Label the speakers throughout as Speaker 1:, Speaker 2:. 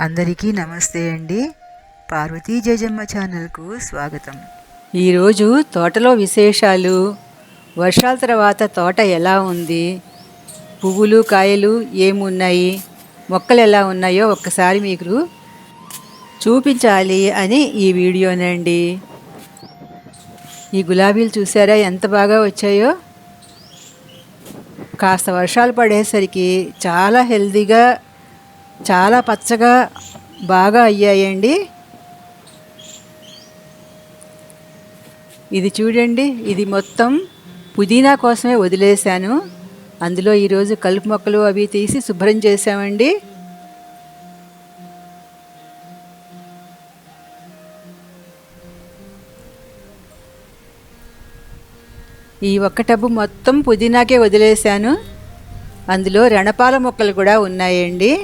Speaker 1: అందరికీ నమస్తే అండి. పార్వతీ జయజమ్మ ఛానల్కు స్వాగతం. ఈరోజు తోటలో విశేషాలు, వర్షాల తర్వాత తోట ఎలా ఉంది, పువ్వులు కాయలు ఏమున్నాయి, మొక్కలు ఎలా ఉన్నాయో ఒక్కసారి మీకు చూపించాలి అని ఈ వీడియోనండి. ఈ గులాబీలు చూసారా ఎంత బాగా వచ్చాయో. కాస్త వర్షాలు పడేసరికి చాలా హెల్తీగా, చాలా పచ్చగా బాగా అయ్యాయండి. ఇది చూడండి, ఇది మొత్తం పుదీనా కోసమే వదిలేశాను. అందులో ఈరోజు కలుపు మొక్కలు అవి తీసి శుభ్రం చేసామండి. ఈ ఒక్క టబ్బు మొత్తం పుదీనాకే వదిలేశాను. అందులో రణపాల మొక్కలు కూడా ఉన్నాయండి.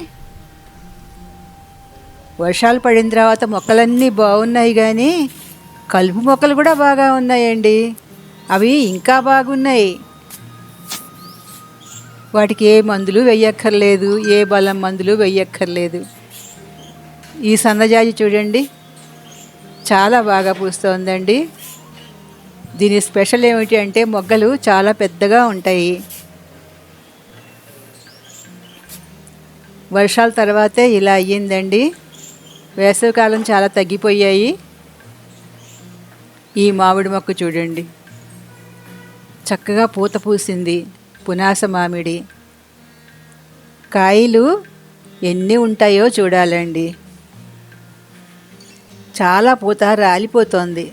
Speaker 1: వర్షాలు పడిన తర్వాత మొక్కలన్నీ బాగున్నాయి, కానీ కలుపు మొక్కలు కూడా బాగా ఉన్నాయండి. అవి ఇంకా బాగున్నాయి. వాటికి ఏ మందులు వెయ్యక్కర్లేదు, ఏ బలం మందులు వెయ్యక్కర్లేదు. ఈ సన్నజాజి చూడండి, చాలా బాగా పూస్తోందండి. దీని స్పెషల్ ఏమిటి అంటే మొగ్గలు చాలా పెద్దగా ఉంటాయి. వర్షాల తర్వాతే ఇలా అయ్యిందండి. వేసవికాలం చాలా తగ్గిపోయాయి. ఈ మామిడి మొక్క చూడండి, చక్కగా పూత పూసింది. పునాస మామిడి కాయలు ఎన్ని ఉంటాయో చూడాలండి. చాలా పూత రాలిపోతోంది.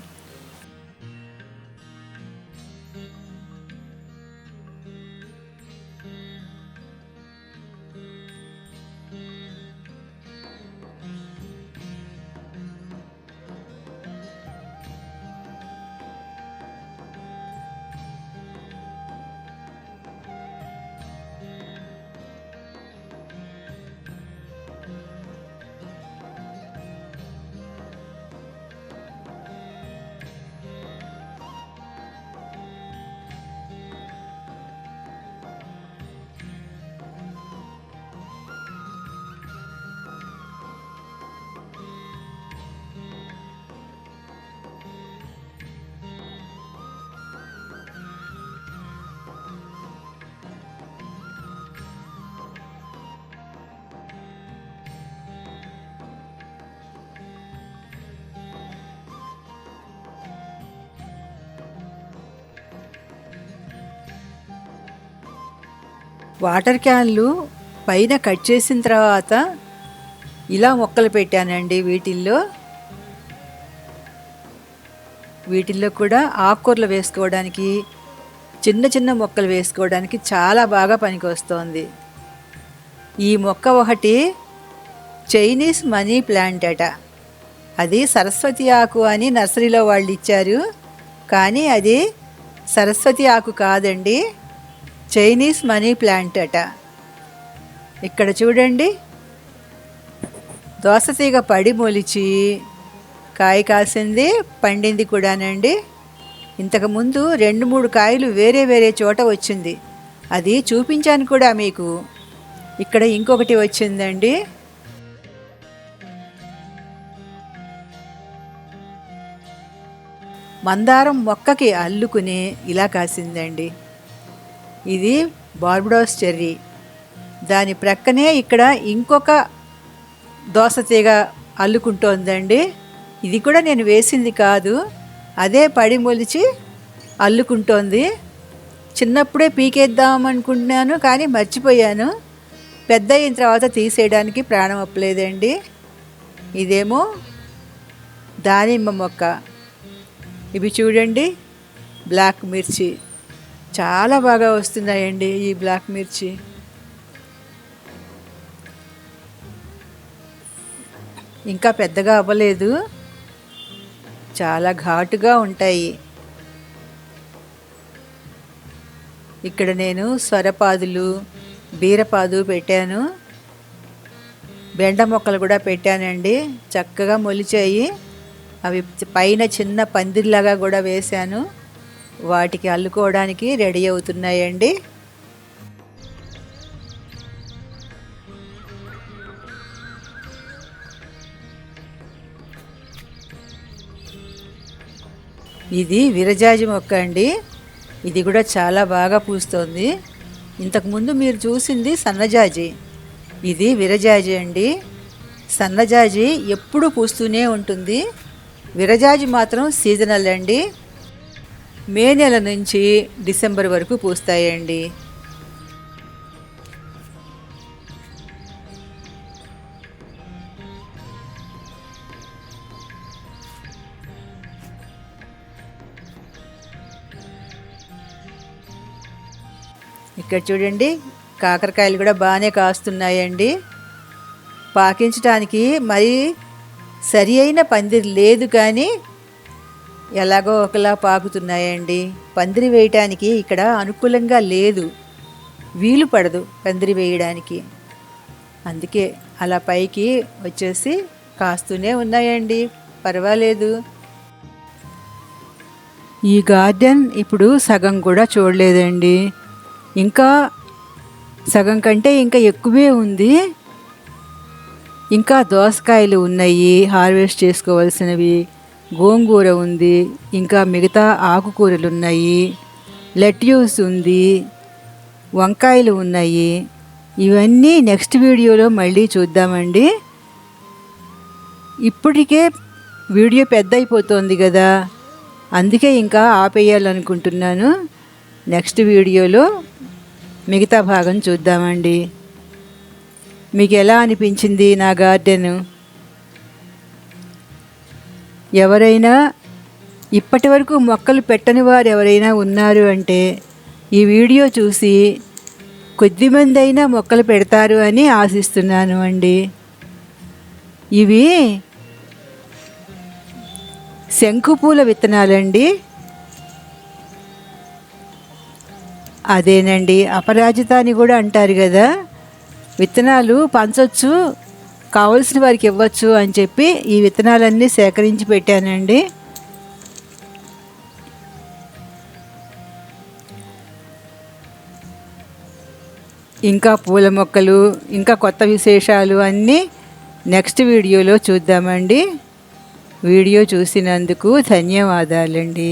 Speaker 1: వాటర్ క్యాన్లు పైన కట్ చేసిన తర్వాత ఇలా మొక్కలు పెట్టానండి. వీటిల్లో కూడా ఆకుకూరలు వేసుకోవడానికి, చిన్న చిన్న మొక్కలు వేసుకోవడానికి చాలా బాగా పనికి వస్తుంది. ఈ మొక్క ఒకటి చైనీస్ మనీ ప్లాంట్ అట. అది సరస్వతి ఆకు అని నర్సరీలో వాళ్ళు ఇచ్చారు, కానీ అది సరస్వతి ఆకు కాదండి, చైనీస్ మనీ ప్లాంట్ అట. ఇక్కడ చూడండి, దోసతీగ పడి మొలిచి కాయ కాసింది, పండింది కూడానండి. ఇంతకుముందు 2-3 కాయలు వేరే వేరే చోట వచ్చింది, అది చూపించాను కూడా మీకు. ఇక్కడ ఇంకొకటి వచ్చిందండి. మందారం మొక్కకి అల్లుకుని ఇలా కాసిందండి. ఇది బార్బడోస్ చెర్రీ. దాని ప్రక్కనే ఇక్కడ ఇంకొక దోసతీగ అల్లుకుంటోందండి. ఇది కూడా నేను వేసింది కాదు, అదే పడి మొలిచి అల్లుకుంటోంది. చిన్నప్పుడే పీకేద్దామనుకుంటున్నాను, కానీ మర్చిపోయాను. పెద్ద అయిన తర్వాత తీసేయడానికి ప్రాణం ఒప్పలేదండి. ఇదేమో దానిమ్మ మొక్క. ఇవి చూడండి, బ్లాక్ మిర్చి. చాలా బాగా వస్తున్నాయండి ఈ బ్లాక్ మిర్చి. ఇంకా పెద్దగా అవ్వలేదు, చాలా ఘాటుగా ఉంటాయి. ఇక్కడ నేను సొరపాదులు, బీరపాదు పెట్టాను. బెండ మొక్కలు కూడా పెట్టానండి, చక్కగా మొలిచాయి. అవి పైన చిన్న పందిర్లాగా కూడా వేశాను. వాటికి అల్లుకోవడానికి రెడీ అవుతున్నాయండి. ఇది విరజాజి మొక్క అండి. ఇది కూడా చాలా బాగా పూస్తోంది. ఇంతకుముందు మీరు చూసింది సన్నజాజి, ఇది విరజాజి అండి. సన్నజాజి ఎప్పుడూ పూస్తూనే ఉంటుంది. విరజాజి మాత్రం సీజనల్ అండి. మే నెల నుంచి డిసెంబర్ వరకు పూస్తాయండి. ఇక్కడ చూడండి, కాకరకాయలు కూడా బాగానే కాస్తున్నాయండి. పాకించడానికి మరి సరి అయిన పందిరి లేదు, కానీ ఎలాగో ఒకలా పాకుతున్నాయండి. పందిరి వేయటానికి ఇక్కడ అనుకూలంగా లేదు, వీలు పడదు పందిరి వేయడానికి. అందుకే అలా పైకి వచ్చేసి కాస్తూనే ఉన్నాయండి, పర్వాలేదు. ఈ గార్డెన్ ఇప్పుడు సగం కూడా చూడలేదండి. ఇంకా సగం కంటే ఇంకా ఎక్కువే ఉంది. ఇంకా దోసకాయలు ఉన్నాయి హార్వెస్ట్ చేసుకోవాల్సినవి, గోంగూర ఉంది, ఇంకా మిగతా ఆకుకూరలు ఉన్నాయి, లెట్యూస్ ఉంది, వంకాయలు ఉన్నాయి. ఇవన్నీ నెక్స్ట్ వీడియోలో మళ్ళీ చూద్దామండి. ఇప్పటికే వీడియో పెద్ద అయిపోతుంది కదా, అందుకే ఇంకా ఆపేయాలనుకుంటున్నాను. నెక్స్ట్ వీడియోలో మిగతా భాగం చూద్దామండి. మీకు ఎలా అనిపించింది నా గార్డెను? ఎవరైనా ఇప్పటి వరకు మొక్కలు పెట్టని వారు ఎవరైనా ఉన్నారు అంటే ఈ వీడియో చూసి కొద్దిమంది అయినా మొక్కలు పెడతారు అని ఆశిస్తున్నాను అండి. ఇవి శంకుపూల విత్తనాలండి. అదేనండి, అపరాజిత అని కూడా అంటారు కదా. విత్తనాలు పంచొచ్చు, కావలసిన వారికి ఇవ్వచ్చు అని చెప్పి ఈ విత్తనాలన్నీ సేకరించి పెట్టానండి. ఇంకా పూల మొక్కలు, ఇంకా కొత్త విశేషాలు అన్నీ నెక్స్ట్ వీడియోలో చూద్దామండి. వీడియో చూసినందుకు ధన్యవాదాలండి.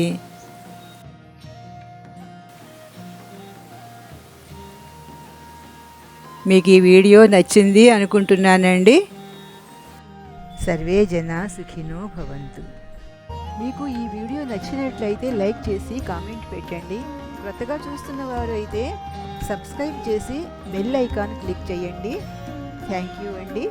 Speaker 1: మీకు ఈ వీడియో నచ్చింది అనుకుంటున్నానండి. సర్వే జనా సుఖినో భవంతు. మీకు ఈ వీడియో నచ్చినట్లయితే లైక్ చేసి కామెంట్ పెట్టండి. కొత్తగా చూస్తున్న వారు అయితే సబ్స్క్రైబ్ చేసి బెల్ ఐకాన్ క్లిక్ చేయండి. థ్యాంక్ యూ అండి.